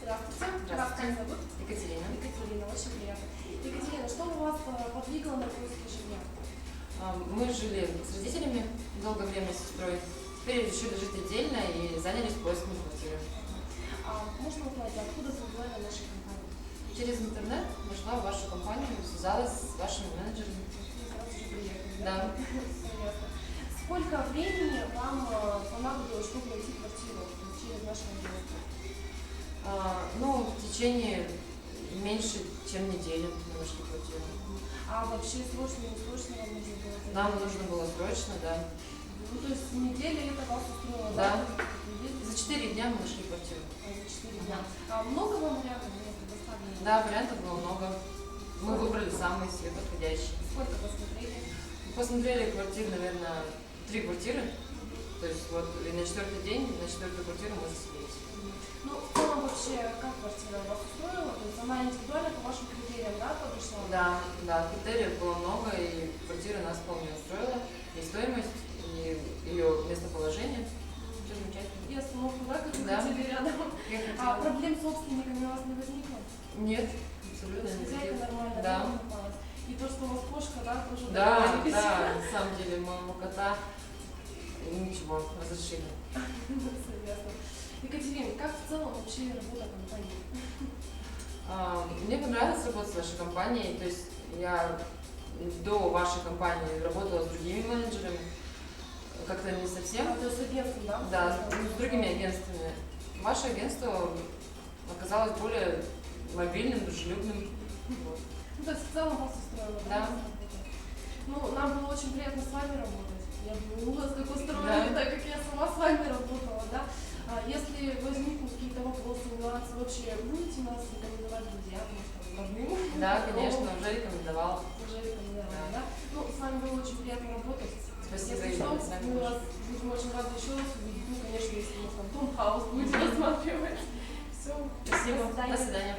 Здравствуйте. Вас как Здравствуйте. зовут? Екатерина. Екатерина, очень приятно. Екатерина, что у вас подвигло на поиски жилья? Мы жили с родителями долгое время с сестрой. Теперь решили жить отдельно и занялись поиском квартиры. Можно узнать, откуда вы узнали о нашей компании? Через интернет нашла вашу компанию, связалась с вашими менеджерами. Вы сразу же приехали, Да. Всё ясно. Сколько времени вам понадобилось, чтобы найти квартиру через наше агентство? В течение меньше, чем недели мы нашли квартиру. А вообще срочно, несрочно вам нужно было зайти? Нам нужно было срочно, да. Ну, то есть неделя это вас устроило, Да. Неделя? За 4 дня мы нашли квартиру. За 4 дня. Много вам вариантов было предоставлено? Да, вариантов было много. Мы выбрали самые себе подходящие. Сколько посмотрели? Посмотрели квартир, наверное, 3 квартиры. То есть вот и на 4-й день, на 4-ю квартиру мы заселились. Ну, в целом вообще, как квартира вас устроила? То есть она индивидуально по вашим критериям, да, подошла? Да, критериев было много, и квартира нас вполне устроила. И стоимость, и ее местоположение. Все замечательно. И остановку, да, как вы Да. хотели рядом? Я хотела- Проблем с собственниками у вас не возникло? Нет, То абсолютно есть хозяйка никаких. нормально, Да. вам попалась? И то, что у вас кошка, да, тоже Да, нормально? на самом деле моего кота ничего, разрешили. Всё ясно. Екатерина, как в целом вообще работа компании? Мне понравилось работать с вашей компанией, то есть я до вашей компании работала с другими менеджерами, как-то не совсем, То есть с агентством, да? да, с другими агентствами. Ваше агентство оказалось более мобильным, дружелюбным. Вот. Ну, то есть в целом вас устроило, Да. работа? Ну, нам было очень приятно с вами работать. Я думаю, у вас как устроили, Да. так как я сама с вами работала, да. Если возникнут какие-то вопросы, нюансы, вообще будете нас рекомендовать друзьям, может, там, родным? Да, конечно, уже рекомендовала. Уже рекомендовали, да? Ну, с вами было очень приятно работать. Спасибо, Если Ирина, что, с вами мы тоже. вас будем очень рады еще раз увидеть. Ну, конечно, если у нас там Том Хаус будете рассматривать. Все. Спасибо, до свидания.